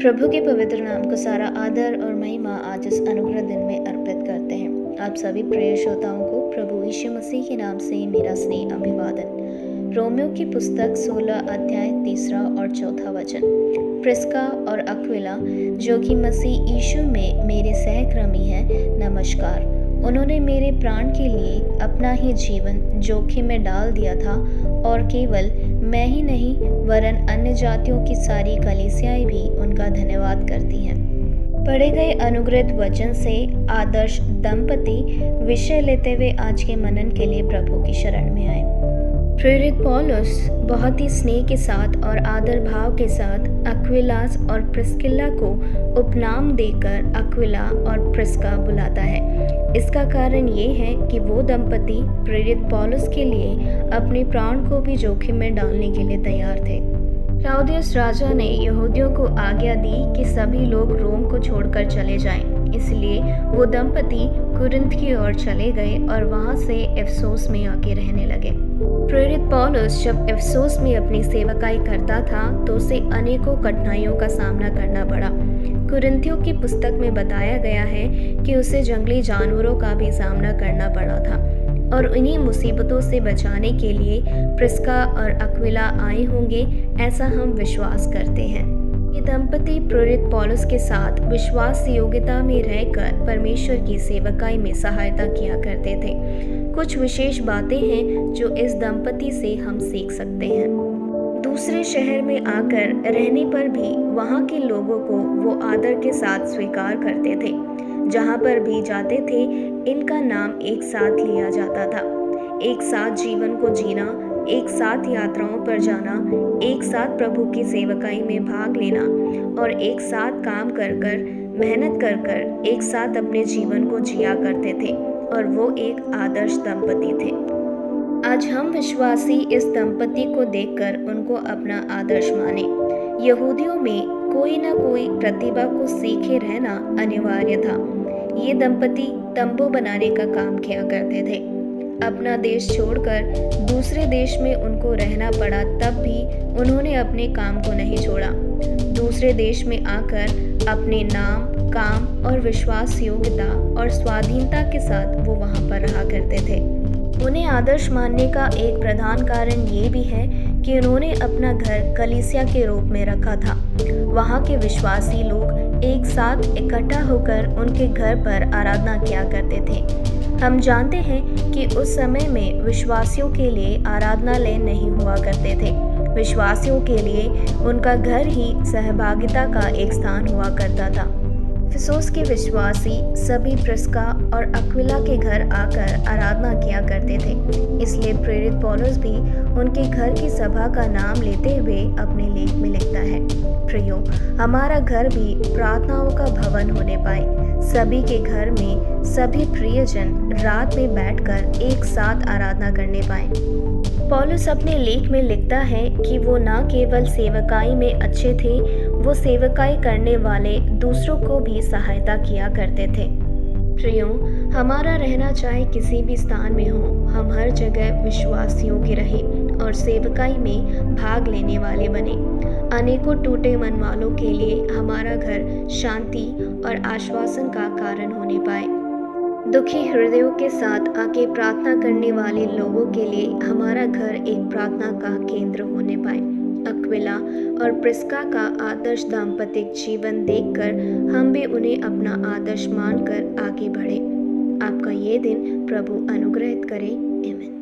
प्रभु के पवित्र नाम को सारा आदर और महिमा आज इस अनुग्रह दिन में अर्पित करते हैं। आप सभी प्रिय श्रोताओं को प्रभु यीशु मसीह के नाम से मेरा स्नेह अभिवादन। रोमियो की पुस्तक 16 अध्याय 3 और 4 वचन। प्रिस्का और अक्विला जो कि मसीह यीशु में मेरे सहकर्मी हैं, नमस्कार। उन्होंने मेरे प्राण के लिए अपना ही जीवन जोखिम में डाल दिया था और केवल मैं ही नहीं वरन अन्य जातियों की सारी कलीसियाएं भी उनका धन्यवाद करती हैं। पढ़े गए अनुग्रहित वचन से आदर्श दंपति विषय लेते हुए आज के मनन के लिए प्रभु की शरण में आए। प्रेरित पौलुस बहुत ही स्नेह के साथ और आदर भाव के साथ अक्विलास और प्रिस्किल्ला को उपनाम देकर अक्विला और प्रिस्का बुलाता है। इसका कारण ये है कि वो दंपति प्रेरित पौलुस के लिए अपने प्राण को भी जोखिम में डालने के लिए तैयार थे। क्लाउदियस राजा ने यहूदियों को आज्ञा दी कि सभी लोग रोम को छोड़कर चले जाएं। इसलिए वो दंपति कुरिन्थ की ओर चले गए और वहां से इफिसुस में आके रहने लगे। प्रेरित पौलुस जब इफिसुस में अपनी सेवकाई करता था तो उसे अनेकों कठिनाइयों का सामना करना पड़ा। कुरिन्थियों की पुस्तक में बताया गया है कि उसे जंगली जानवरों का भी सामना करना पड़ा था और इन्हीं मुसीबतों से बचाने के लिए प्रिस्का और अक्विला आए होंगे, ऐसा हम विश्वास करते हैं। ये दंपति प्रेरित पौलुस के साथ विश्वास योग्यता में रहकर परमेश्वर की सेवकाई में सहायता किया करते थे। कुछ विशेष बातें हैं जो इस दंपति से हम सीख सकते हैं। दूसरे शहर में आकर रहने पर भी वहाँ के लोगों को वो आदर के साथ स्वीकार करते थे। जहाँ पर भी जाते थे इनका नाम एक साथ लिया जाता था। एक साथ जीवन को जीना, एक साथ यात्राओं पर जाना, एक साथ प्रभु की सेवकाई में भाग लेना और एक साथ काम कर कर मेहनत कर कर एक साथ अपने जीवन को जिया करते थे और वो एक आदर्श दंपति थे। आज हम विश्वासी इस दंपति को देखकर उनको अपना आदर्श माने। यहूदियों में कोई ना कोई प्रतिभा को सीखे रहना अनिवार्य था। ये दंपति तंबू बनाने का काम किया करते थे। अपना देश छोड़कर दूसरे देश में उनको रहना पड़ा, तब भी उन्होंने अपने काम को नहीं छोड़ा। दूसरे देश में आकर अपने नाम, काम और विश्वास योग्यता और स्वाधीनता के साथ वो वहाँ पर रहा करते थे। उन्हें आदर्श मानने का एक प्रधान कारण ये भी है कि उन्होंने अपना घर कलीसिया के रूप में रखा था। वहाँ के विश्वासी लोग एक साथ इकट्ठा होकर उनके घर पर आराधना किया करते थे। हम जानते हैं कि उस समय में विश्वासियों के लिए आराधनालय नहीं हुआ करते थे। विश्वासियों के लिए उनका घर ही सहभागिता का एक स्थान हुआ करता था। इफिसुस के विश्वासी सभी प्रिस्का और अक्विला के घर आकर आराधना किया करते थे। इसलिए प्रेरित पौलुस भी उनके घर की सभा का नाम लेते हुए अपने लेख में लिखता है, प्रियो, हमारा घर भी प्रार्थनाओं का भवन होने पाए। सभी के घर में सभी प्रियजन रात में बैठकर एक साथ आराधना करने पाए। पौलुस अपने लेख में लिखता है कि वो न केवल सेवकाई में अच्छे थे, वो सेवकाई करने वाले दूसरों को भी सहायता किया करते थे। प्रियो, हमारा रहना चाहे किसी भी स्थान में हो, हम हर जगह विश्वासियों के रहें और सेवकाई में भाग लेने वाले बने। अनेकों टूटे मन वालों के लिए हमारा घर शांति और आश्वासन का कारण होने पाए। दुखी हृदयों के साथ आके प्रार्थना करने वाले लोगों के लिए हमारा घर एक प्रार्थना का केंद्र होने पाए। अक्विला और प्रिस्का का आदर्श दाम्पतिक जीवन देखकर हम भी उन्हें अपना आदर्श मानकर आगे बढ़े। आपका ये दिन प्रभु अनुग्रहित करे। आमीन।